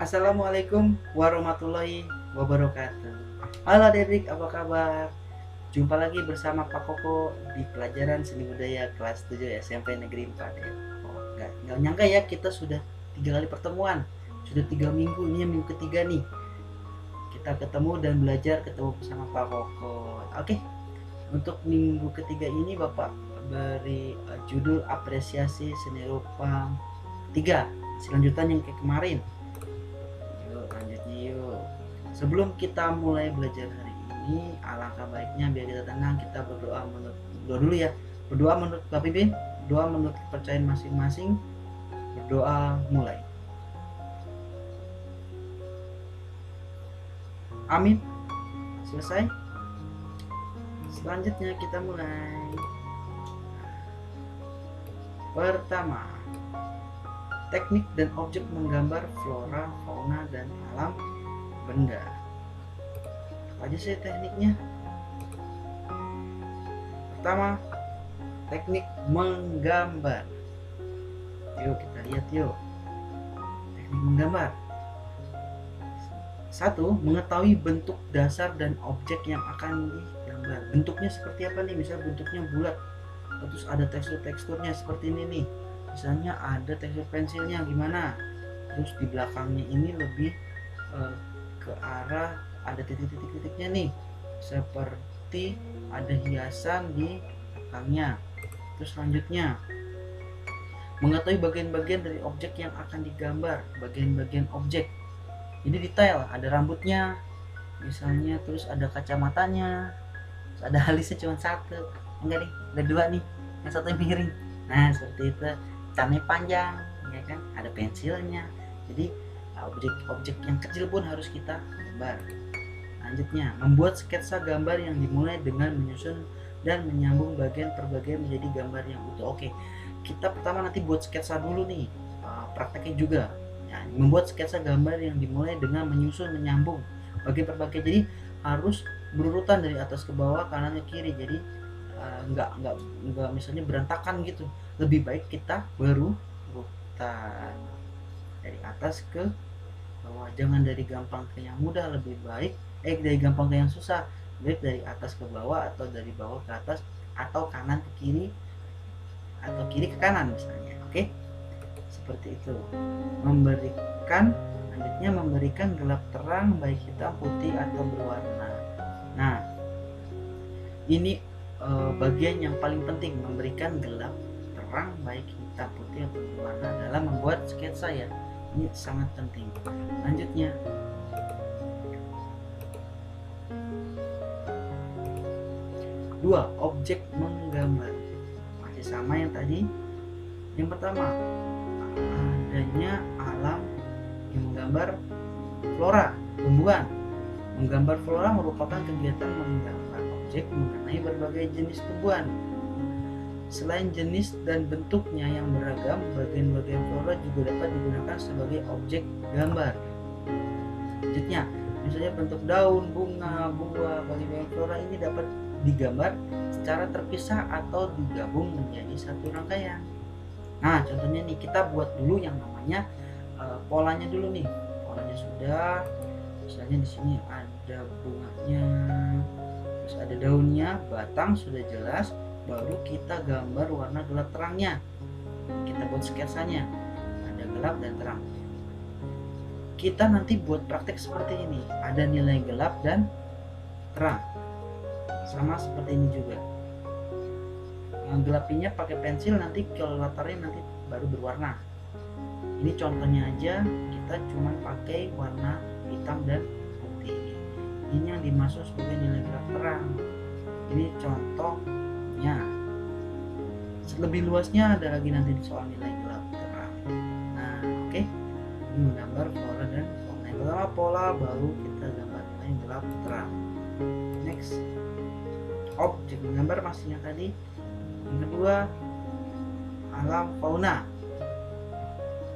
Assalamualaikum warahmatullahi wabarakatuh. Halo Dedrik, apa kabar? Jumpa lagi bersama Pak Koko di pelajaran seni budaya kelas 7 SMP Negeri 4 ya. Nggak nyangka ya kita sudah 3 kali pertemuan. Sudah 3 minggu, ini yang minggu ketiga nih. Kita ketemu dan belajar ketemu bersama Pak Koko. Oke, untuk minggu ketiga ini Bapak beri judul apresiasi seni rupa 3. Selanjutan yang kayak kemarin. Yuk. Sebelum kita mulai belajar hari ini, alangkah baiknya biar kita tenang, kita berdoa dulu ya. Berdoa menurut Pak Pimpin, berdoa menurut kepercayaan masing-masing. Berdoa mulai. Amin. Selesai. Selanjutnya kita mulai. Pertama, teknik dan objek menggambar flora, fauna, dan alam benda. Apa aja sih tekniknya? Pertama, teknik menggambar. Yuk kita lihat yuk. Teknik menggambar. 1. Mengetahui bentuk dasar dan objek yang akan digambar. Bentuknya seperti apa nih? Misal bentuknya bulat, terus ada teksturnya seperti ini nih. Misalnya ada tekstur pensilnya gimana, terus di belakangnya ini lebih ke arah ada titik-titiknya nih, seperti ada hiasan di belakangnya. Terus selanjutnya mengetahui bagian-bagian dari objek yang akan digambar. Bagian-bagian objek ini detail, ada rambutnya misalnya, terus ada kacamatanya, terus ada alisnya cuma satu, enggak nih, ada dua nih, yang satu miring. Nah seperti itu, catnya panjang ya kan, ada pensilnya. Jadi objek-objek yang kecil pun harus kita gambar. Lanjutnya, membuat sketsa gambar yang dimulai dengan menyusun dan menyambung bagian per bagian menjadi gambar yang utuh. Oke, kita pertama nanti buat sketsa dulu nih, prakteknya juga ya, membuat sketsa gambar yang dimulai dengan menyusun menyambung bagian per bagian. Jadi harus berurutan dari atas ke bawah, kanan ke kiri. Jadi nggak misalnya berantakan gitu. Lebih baik kita berurutan dari atas ke bawah, jangan dari gampang ke yang mudah. Lebih baik dari gampang ke yang susah, baik dari atas ke bawah atau dari bawah ke atas, atau kanan ke kiri atau kiri ke kanan misalnya. Oke, seperti itu. Selanjutnya memberikan gelap terang baik hitam, putih atau berwarna. Nah ini bagian yang paling penting, memberikan gelap terang baik hitam, putih atau berwarna dalam membuat sketsa ya. Ini sangat penting. Lanjutnya, dua, objek menggambar. Masih sama yang tadi. Yang pertama, adanya alam yang menggambar flora, tumbuhan. Menggambar flora merupakan kegiatan menggambar objek mengenai berbagai jenis tumbuhan. Selain jenis dan bentuknya yang beragam, bagian-bagian flora juga dapat digunakan sebagai objek gambar. Selanjutnya, misalnya bentuk daun, bunga, buah, bagian flora ini dapat digambar secara terpisah atau digabung menjadi satu rangkaian. Nah, contohnya nih, kita buat dulu yang namanya polanya dulu nih. Polanya sudah, misalnya di sini ada bunganya, terus ada daunnya, batang sudah jelas. Baru kita gambar warna gelap terangnya. Kita buat sketsanya, ada gelap dan terang. Kita nanti buat praktek seperti ini, ada nilai gelap dan terang, sama seperti ini juga. Yang gelapinya pakai pensil, nanti kalau latarnya nanti baru berwarna. Ini contohnya aja, kita cuma pakai warna hitam dan putih. Ini yang dimaksud sebagai nilai gelap terang. Ini contohnya. Lebih luasnya ada lagi nanti soal nilai gelap terang. Nah, oke. Ini menggambar flora dan fauna. Yang pertama pola, baru kita gambar nilai gelap terang. Next, objek menggambar masih yang tadi. Yang kedua, alam fauna.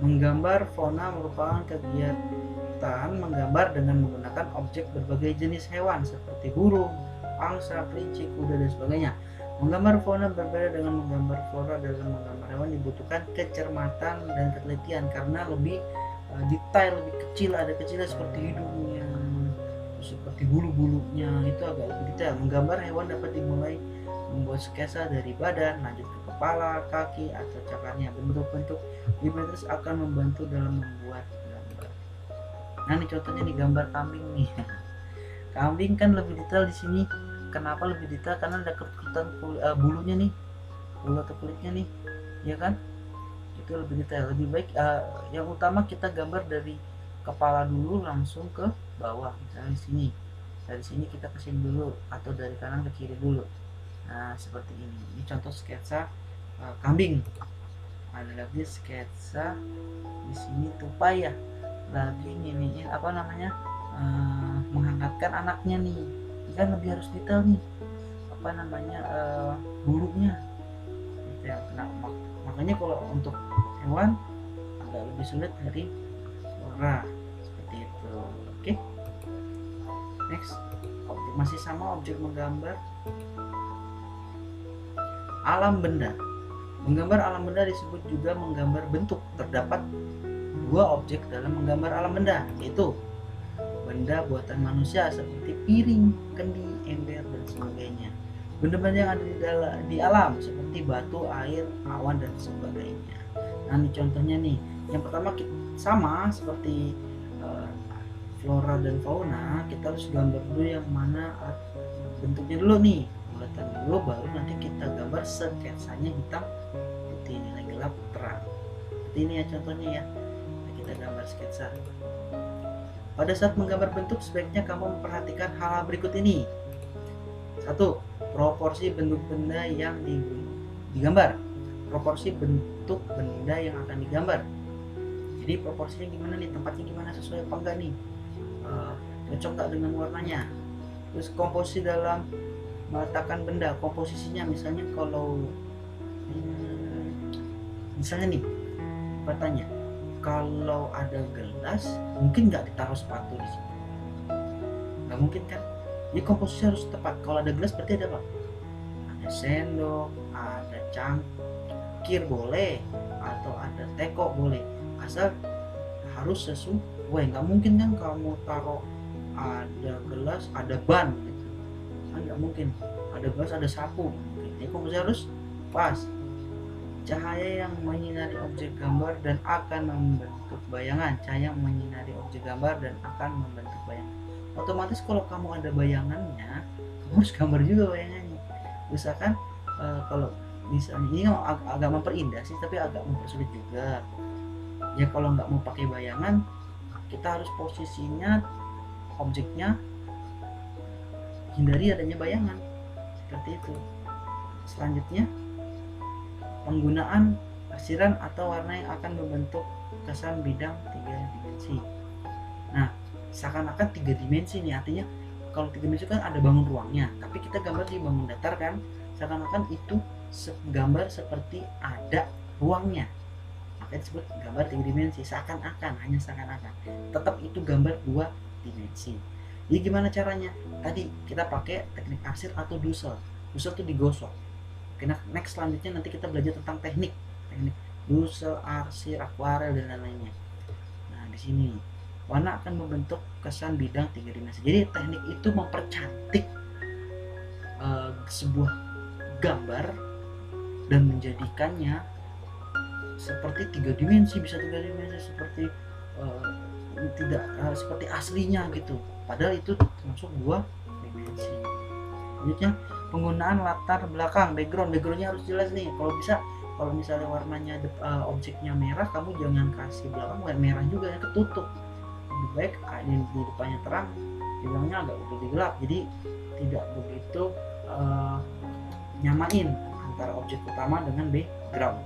Menggambar fauna merupakan kegiatan menggambar dengan menggunakan objek berbagai jenis hewan seperti burung, angsa, kelinci, kuda, dan sebagainya. Menggambar fauna berbeda dengan menggambar flora. Dalam menggambar hewan dibutuhkan kecermatan dan ketelitian karena lebih detail lebih kecil, ada kecilnya seperti hidungnya, seperti bulu-bulunya, itu agak lebih detail. Menggambar hewan dapat dimulai membuat sketsa dari badan, lanjut ke kepala, kaki, atau cakarnya. Bentuk-bentuk geometris akan membantu dalam membuat gambar. Nah, ini contohnya nih gambar kambing nih. Kambing kan lebih detail di sini. Kenapa lebih detail? Karena ada kerutan bulunya nih, bulu atau kulitnya nih, ya kan? Itu lebih detail. Lebih baik yang utama kita gambar dari kepala dulu langsung ke bawah. Misalnya di sini, dari sini kita ke sini dulu, atau dari kanan ke kiri dulu. Nah, seperti ini. Ini contoh sketsa kambing. Ada lagi sketsa di sini tupai ya. Lagi ini apa namanya? Menghangatkan anaknya nih. Ini kan lebih harus detail nih. Apa namanya? Bulunya. Detail. Nah, makanya kalau untuk hewan agak lebih sulit dari flora seperti itu. Oke. Next. Masih sama objek menggambar alam benda. Menggambar alam benda disebut juga menggambar bentuk. Terdapat dua objek dalam menggambar alam benda, yaitu benda buatan manusia seperti piring, kendi, ember, dan sebagainya. Benda-benda yang ada di alam seperti batu, air, awan, dan sebagainya. Nah, ini contohnya nih. Yang pertama sama seperti flora dan fauna, kita harus gambar dulu yang mana bentuknya dulu nih. Bulatan dulu, baru nanti kita gambar sketsanya hitam putih, nilai gelap terang. Seperti ini ya contohnya ya. Nah, kita gambar sketsa. Pada saat menggambar bentuk, sebaiknya kamu memperhatikan hal berikut ini. 1. Proporsi bentuk benda yang digambar. Proporsi bentuk benda yang akan digambar. Jadi proporsinya gimana nih, tempatnya gimana, sesuai apa enggak nih, cocok nggak dengan warnanya. Terus komposisi dalam meletakkan benda, komposisinya misalnya kalau misalnya nih bertanya, kalau ada gelas mungkin nggak ditaruh sepatu di situ, nggak mungkin kan. Jadi komposisi harus tepat. Kalau ada gelas berarti ada apa? Ada sendok, ada cangkir boleh, atau ada teko boleh, asal harus sesuai. Nggak mungkin kan kamu taruh ada gelas ada ban gitu kan, nggak mungkin. Ada gelas ada sapu gitu. Jadi komposisi harus pas. Cahaya yang menyinari objek gambar dan akan membentuk bayangan. Cahaya yang menyinari objek gambar dan akan membentuk bayangan. Otomatis kalau kamu ada bayangannya, kamu harus gambar juga bayangannya. Misalkan kalau misalnya ini agak memperindah sih, tapi agak mempersulit juga. Ya kalau nggak mau pakai bayangan, kita harus posisinya objeknya hindari adanya bayangan, seperti itu. Selanjutnya, penggunaan arsiran atau warna yang akan membentuk kesan bidang 3 dimensi. Nah, seakan-akan 3 dimensi nih, artinya kalau 3 dimensi kan ada bangun ruangnya, tapi kita gambar di bangun datar kan, seakan-akan itu gambar seperti ada ruangnya, makanya disebut gambar 3 dimensi. Seakan-akan, hanya seakan-akan, tetap itu gambar 2 dimensi. Jadi gimana caranya? Tadi kita pakai teknik arsir atau dusel. Dusel itu digosok. Oke, next selanjutnya nanti kita belajar tentang teknik dusel, arsir, akuarel, dan lain-lainnya. Nah, di sini warna akan membentuk kesan bidang 3 dimensi. Jadi teknik itu mempercantik sebuah gambar dan menjadikannya seperti 3 dimensi, bisa 3 dimensi, seperti tidak seperti aslinya gitu, padahal itu termasuk 2 dimensi. Selanjutnya, penggunaan latar belakang, backgroundnya harus jelas nih. Kalau bisa, kalau misalnya warnanya objeknya merah, kamu jangan kasih belakang warna merah juga, yang ketutup. Lebih baik ini di depannya terang, di belakangnya agak lebih gelap, jadi tidak begitu nyamain antara objek utama dengan background.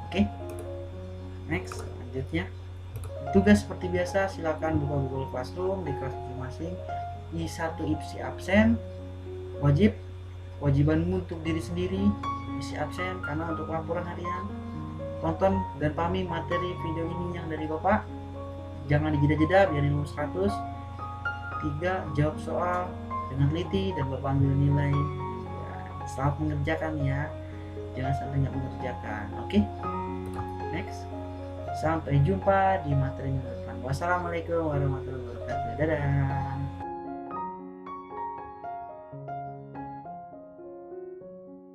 Oke. Next, selanjutnya tugas seperti biasa, silakan buka Google Classroom di kelas masing-masing. I1 isi absen, kewajibanmu untuk diri sendiri, isi absen karena untuk laporan harian. Tonton dan pahami materi video ini yang dari Bapak, jangan dijeda-jeda biar nilai 100. 3. Jawab soal dengan teliti dan Bapak ambil nilai ya. Selamat mengerjakan ya, jangan sampai nggak mengerjakan. Oke. Next, Sampai jumpa di materi minggu depan. Wassalamualaikum warahmatullahi wabarakatuh. Dadah.